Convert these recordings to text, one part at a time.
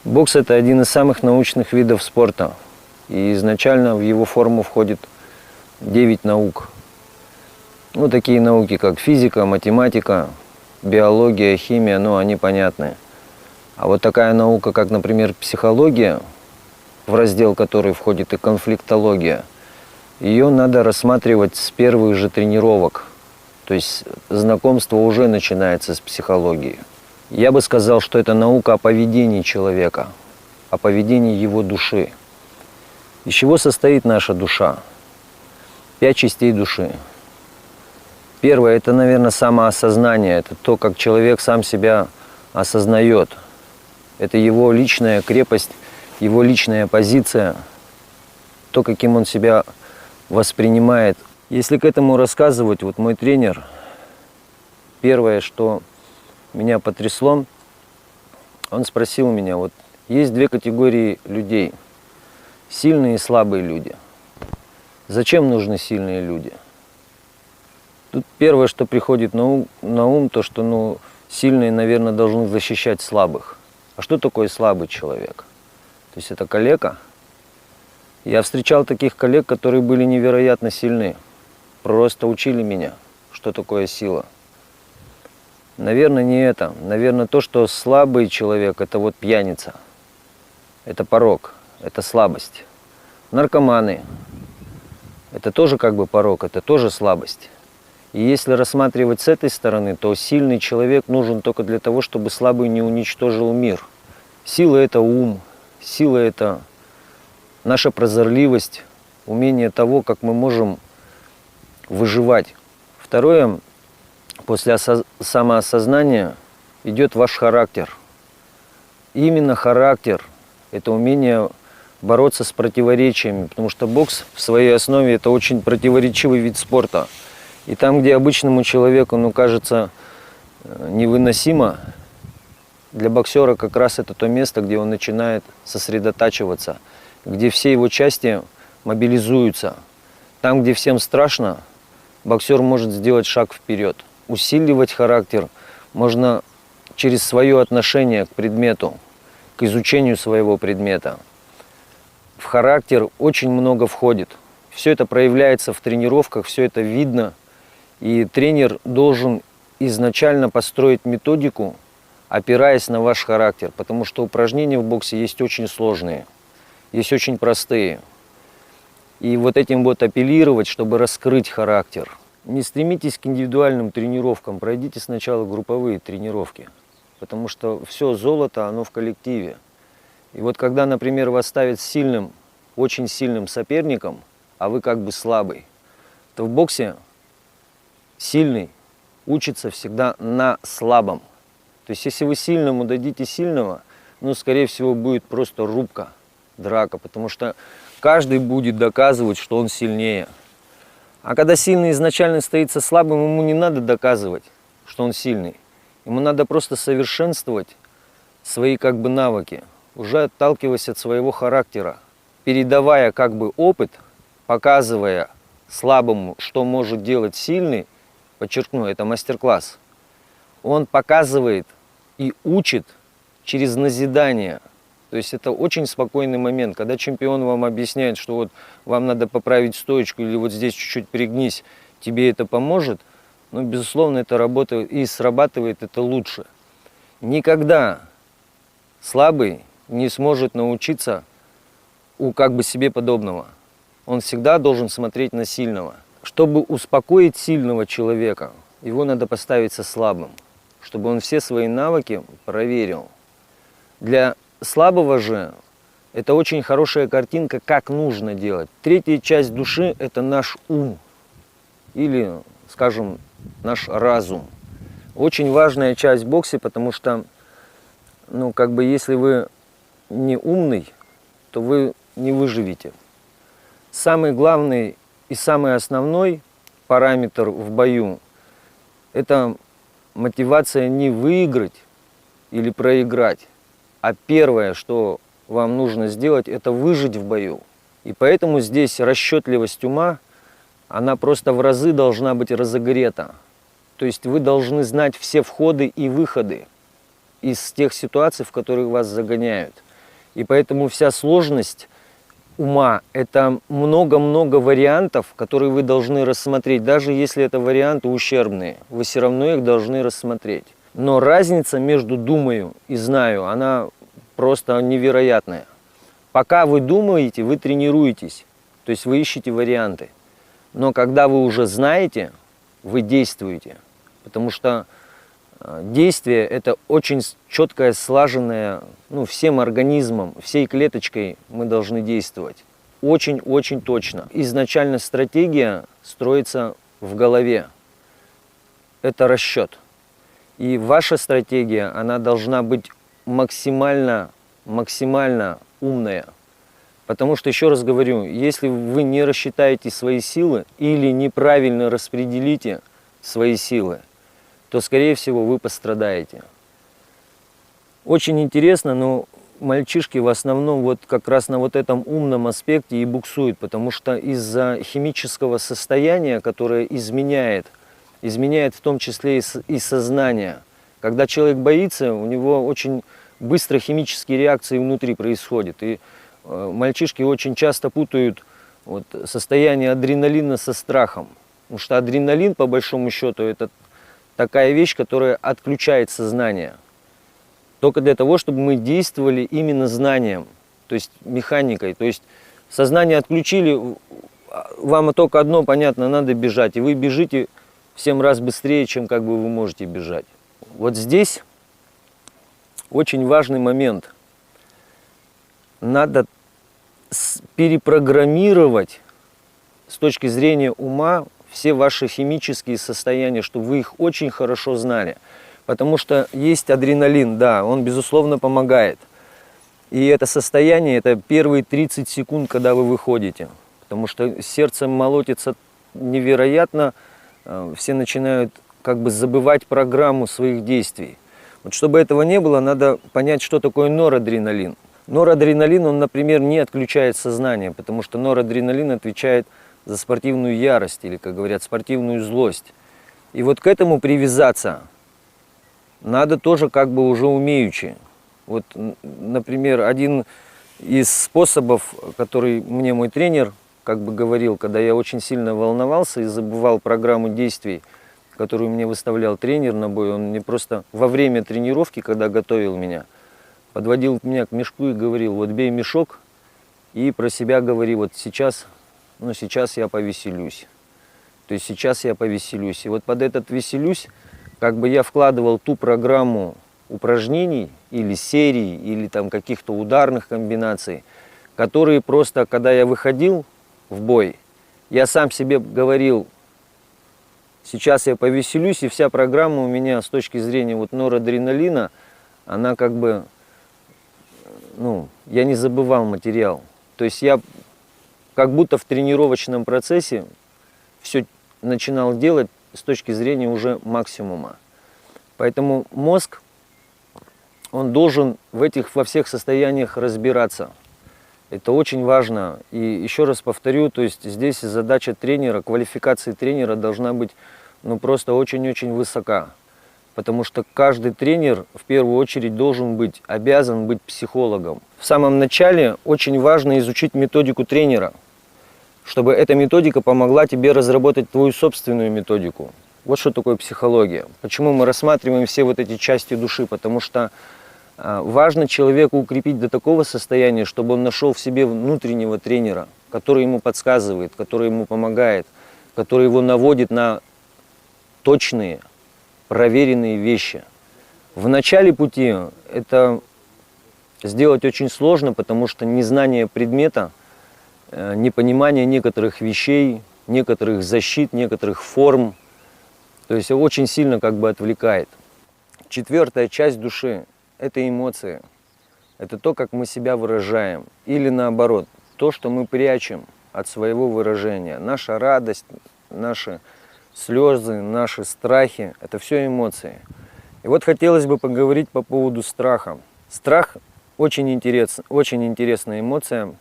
Бокс – это один из самых научных видов спорта. И изначально в его форму входит 9 наук. Ну, такие науки, как физика, математика, биология, химия, ну, они понятны. А вот такая наука, как, например, психология, в раздел которой входит и конфликтология, ее надо рассматривать с первых же тренировок. То есть знакомство уже начинается с психологии. Я бы сказал, что это наука о поведении человека, о поведении его души. Из чего состоит наша душа? 5 частей души. Первое – это, наверное, самоосознание. Это то, как человек сам себя осознает. Это его личная крепость, его личная позиция, то, каким он себя воспринимает. Если к этому рассказывать, вот мой тренер, первое, что меня потрясло, он спросил меня, вот есть 2 категории людей, сильные и слабые люди. Зачем нужны сильные люди? Тут первое, что приходит на ум, то, что сильные, наверное, должны защищать слабых. А что такое слабый человек? То есть это калека. Я встречал таких коллег, которые были невероятно сильны. Просто учили меня, что такое сила. Наверное, не это. Наверное, то, что слабый человек – это вот пьяница. Это порок, это слабость. Наркоманы – это тоже как бы порок, это тоже слабость. И если рассматривать с этой стороны, то сильный человек нужен только для того, чтобы слабый не уничтожил мир. Сила – это ум, сила – это наша прозорливость, умение того, как мы можем выживать. Второе, после самоосознания идет ваш характер. Именно характер – это умение бороться с противоречиями, потому что бокс в своей основе – это очень противоречивый вид спорта. И там, где обычному человеку, кажется невыносимо, для боксера как раз это то место, где он начинает сосредотачиваться, где все его части мобилизуются. Там, где всем страшно, боксер может сделать шаг вперед. Усиливать характер можно через свое отношение к предмету, к изучению своего предмета. В характер очень много входит. Все это проявляется в тренировках, все это видно. И тренер должен изначально построить методику, опираясь на ваш характер. Потому что упражнения в боксе есть очень сложные, есть очень простые. И вот этим вот апеллировать, чтобы раскрыть характер. Не стремитесь к индивидуальным тренировкам, пройдите сначала групповые тренировки. Потому что все золото, оно в коллективе. И вот когда, например, вас ставят сильным, очень сильным соперником, а вы как бы слабый, то в боксе сильный учится всегда на слабом. То есть если вы сильному дадите сильного, скорее всего, будет просто рубка, драка, потому что каждый будет доказывать, что он сильнее. А когда сильный изначально стоит со слабым, ему не надо доказывать, что он сильный. Ему надо просто совершенствовать свои как бы навыки, уже отталкиваясь от своего характера, передавая как бы опыт, показывая слабому, что может делать сильный, подчеркну, это мастер-класс. Он показывает и учит через назидание. То есть это очень спокойный момент, когда чемпион вам объясняет, что вот вам надо поправить стоечку или вот здесь чуть-чуть пригнись, тебе это поможет. Безусловно, это работает и срабатывает это лучше. Никогда слабый не сможет научиться у как бы себе подобного. Он всегда должен смотреть на сильного. Чтобы успокоить сильного человека, его надо поставить со слабым, чтобы он все свои навыки проверил. Для слабого же это очень хорошая картинка, как нужно делать. Третья часть души – это наш ум или, скажем, наш разум. Очень важная часть в боксе, потому что, если вы не умный, то вы не выживете. Самый главный и самый основной параметр в бою – это мотивация не выиграть или проиграть, а первое, что вам нужно сделать, это выжить в бою. И поэтому здесь расчетливость ума, она просто в разы должна быть разогрета. То есть вы должны знать все входы и выходы из тех ситуаций, в которые вас загоняют. И поэтому вся сложность ума – это много-много вариантов, которые вы должны рассмотреть. Даже если это варианты ущербные, вы все равно их должны рассмотреть. Но разница между «думаю» и «знаю», она просто невероятная. Пока вы думаете, вы тренируетесь, то есть вы ищете варианты. Но когда вы уже знаете, вы действуете. Потому что действие – это очень четкое, слаженное, всем организмом, всей клеточкой мы должны действовать. Очень-очень точно. Изначально стратегия строится в голове. Это расчет. И ваша стратегия, она должна быть максимально умная. Потому что, еще раз говорю, если вы не рассчитаете свои силы или неправильно распределите свои силы, то, скорее всего, вы пострадаете. Очень интересно, но мальчишки в основном вот как раз на вот этом умном аспекте и буксуют, потому что из-за химического состояния, которое изменяет в том числе и сознание. Когда человек боится, у него очень быстро химические реакции внутри происходят. И мальчишки очень часто путают состояние адреналина со страхом. Потому что адреналин, по большому счету, это такая вещь, которая отключает сознание. Только для того, чтобы мы действовали именно знанием, то есть механикой. То есть сознание отключили, вам только одно понятно, надо бежать. И вы бежите в 7 раз быстрее, чем вы можете бежать. Вот здесь очень важный момент. Надо перепрограммировать с точки зрения ума все ваши химические состояния, чтобы вы их очень хорошо знали. Потому что есть адреналин, да, он безусловно помогает. И это состояние, это первые 30 секунд, когда вы выходите. Потому что сердце молотится невероятно, все начинают забывать программу своих действий. Вот чтобы этого не было, надо понять, что такое норадреналин. Норадреналин, он, например, не отключает сознание, потому что норадреналин отвечает за спортивную ярость или, как говорят, спортивную злость. И вот к этому привязаться надо тоже уже умеючи. Вот, например, один из способов, который мне мой тренер говорил, когда я очень сильно волновался и забывал программу действий, которую мне выставлял тренер на бой, он мне просто во время тренировки, когда готовил меня, подводил меня к мешку и говорил: вот бей мешок и про себя говори: вот сейчас я повеселюсь. То есть сейчас я повеселюсь. И вот под этот веселюсь, я вкладывал ту программу упражнений или серий, или каких-то ударных комбинаций, которые просто, когда я выходил в бой, я сам себе говорил: сейчас я повеселюсь, и вся программа у меня с точки зрения норадреналина, она я не забывал материал. То есть я как будто в тренировочном процессе все начинал делать с точки зрения уже максимума. Поэтому мозг, он должен во всех состояниях разбираться. Это очень важно. И еще раз повторю, то есть здесь задача тренера, квалификация тренера должна быть просто очень-очень высока. Потому что каждый тренер в первую очередь обязан быть психологом. В самом начале очень важно изучить методику тренера, чтобы эта методика помогла тебе разработать твою собственную методику. Вот что такое психология. Почему мы рассматриваем все эти части души? Потому что важно человеку укрепить до такого состояния, чтобы он нашел в себе внутреннего тренера, который ему подсказывает, который ему помогает, который его наводит на точные, проверенные вещи. В начале пути это сделать очень сложно, потому что незнание предмета, непонимание некоторых вещей, некоторых защит, некоторых форм, то есть очень сильно отвлекает. 4-я часть души – это эмоции. Это то, как мы себя выражаем. Или наоборот, то, что мы прячем от своего выражения. Наша радость, наши слезы, наши страхи – это все эмоции. И вот хотелось бы поговорить по поводу страха. Страх очень интересная эмоция.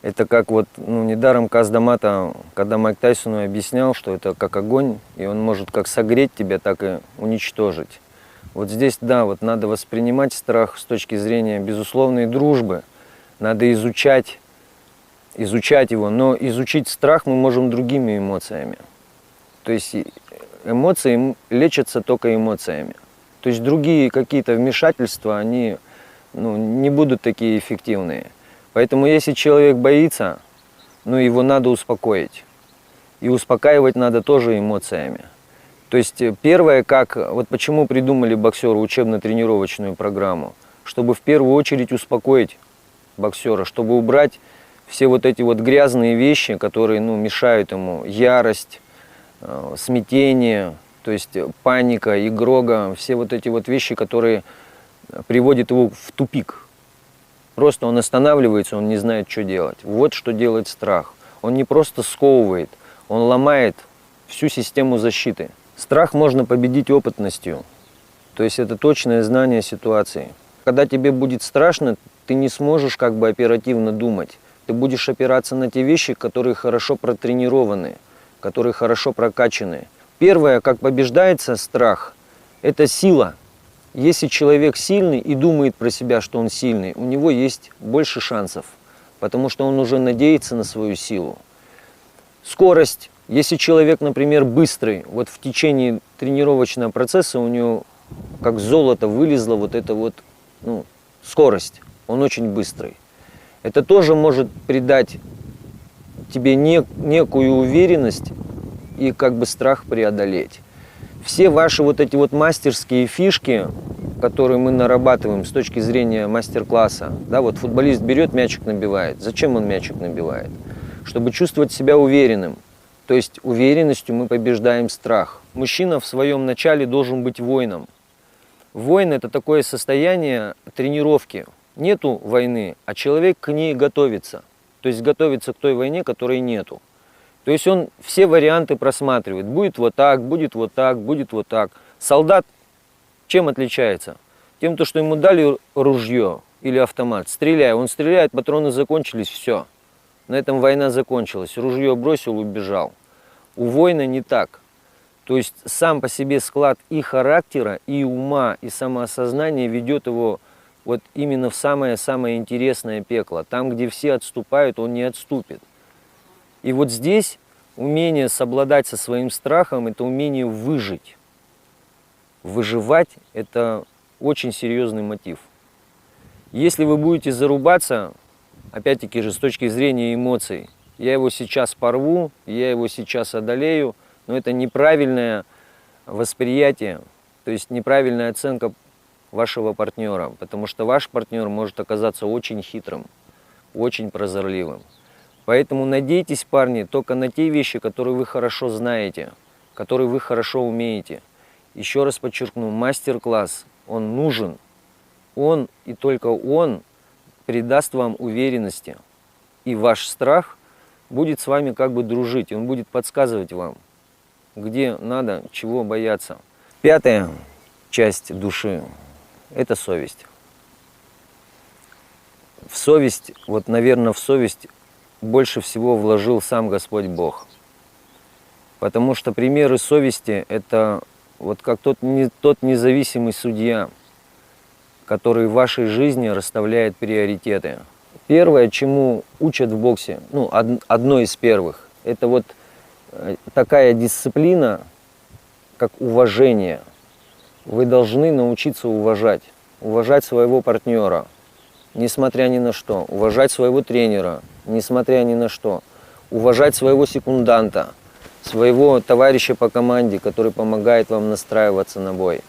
Это как недаром Каз Дамата, когда Майк Тайсону объяснял, что это как огонь, и он может как согреть тебя, так и уничтожить. Вот здесь, да, вот надо воспринимать страх с точки зрения безусловной дружбы. Надо изучать его, но изучить страх мы можем другими эмоциями. То есть эмоции лечатся только эмоциями. То есть другие какие-то вмешательства, они не будут такие эффективные. Поэтому если человек боится, его надо успокоить. И успокаивать надо тоже эмоциями. То есть первое, вот почему придумали боксеру учебно-тренировочную программу, чтобы в первую очередь успокоить боксера, чтобы убрать все вот эти вот грязные вещи, которые мешают ему, ярость, смятение, то есть паника, игрога, все вот эти вот вещи, которые приводят его в тупик. Просто он останавливается, он не знает, что делать. Вот что делает страх. Он не просто сковывает, он ломает всю систему защиты. Страх можно победить опытностью, то есть это точное знание ситуации. Когда тебе будет страшно, ты не сможешь оперативно думать. Ты будешь опираться на те вещи, которые хорошо протренированы, которые хорошо прокачаны. Первое, как побеждается страх, это сила. Если человек сильный и думает про себя, что он сильный, у него есть больше шансов, потому что он уже надеется на свою силу. Скорость. Если человек, например, быстрый, вот в течение тренировочного процесса у него как золото вылезла вот эта вот скорость. Он очень быстрый. Это тоже может придать тебе некую уверенность и страх преодолеть. Все ваши вот эти вот мастерские фишки, которые мы нарабатываем с точки зрения мастер-класса, да, вот футболист берет, мячик набивает. Зачем он мячик набивает? Чтобы чувствовать себя уверенным. То есть уверенностью мы побеждаем страх. Мужчина в своем начале должен быть воином. Воин – это такое состояние тренировки. Нету войны, а человек к ней готовится. То есть готовится к той войне, которой нету. То есть он все варианты просматривает. Будет вот так, будет вот так, будет вот так. Солдат чем отличается? Тем, что ему дали ружье или автомат. Стреляй. Он стреляет, патроны закончились, все. На этом война закончилась. Ружье бросил, убежал. У воина не так. То есть сам по себе склад и характера, и ума, и самоосознания ведет его вот именно в самое-самое интересное пекло. Там, где все отступают, он не отступит. И вот здесь умение совладать со своим страхом – это умение выжить. Выживать – это очень серьезный мотив. Если вы будете зарубаться, опять-таки же с точки зрения эмоций, я его сейчас порву, я его сейчас одолею, но это неправильное восприятие, то есть неправильная оценка вашего партнера, потому что ваш партнер может оказаться очень хитрым, очень прозорливым. Поэтому надейтесь, парни, только на те вещи, которые вы хорошо знаете, которые вы хорошо умеете. Еще раз подчеркну, мастер-класс, он нужен, он и только он придаст вам уверенности, и ваш страх будет с вами дружить, он будет подсказывать вам, где надо, чего бояться. Пятая часть души – это совесть. В совесть, наверное, в совесть больше всего вложил сам Господь Бог. Потому что примеры совести – это как тот независимый судья, который в вашей жизни расставляет приоритеты. Первое, чему учат в боксе, одно из первых, это такая дисциплина, как уважение. Вы должны научиться уважать своего партнера, несмотря ни на что, уважать своего тренера, несмотря ни на что, уважать своего секунданта, своего товарища по команде, который помогает вам настраиваться на бой.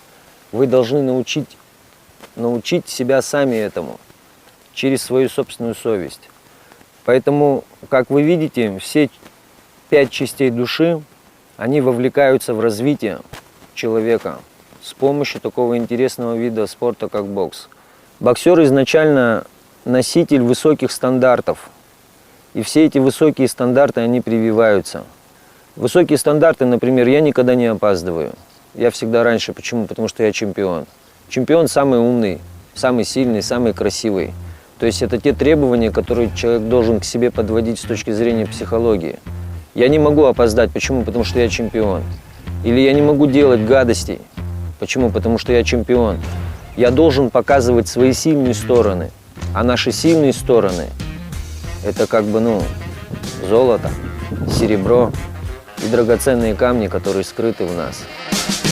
Вы должны научить себя сами этому, через свою собственную совесть. Поэтому, как вы видите, все 5 частей души, они вовлекаются в развитие человека с помощью такого интересного вида спорта, как бокс. Боксер изначально носитель высоких стандартов. И все эти высокие стандарты, они прививаются. Высокие стандарты, например, я никогда не опаздываю. Я всегда раньше. Почему? Потому что я чемпион. Чемпион самый умный, самый сильный, самый красивый. То есть это те требования, которые человек должен к себе подводить с точки зрения психологии. Я не могу опоздать. Почему? Потому что я чемпион. Или я не могу делать гадостей. Почему? Потому что я чемпион. Я должен показывать свои сильные стороны. А наши сильные стороны – это как бы, ну, золото, серебро и драгоценные камни, которые скрыты в нас.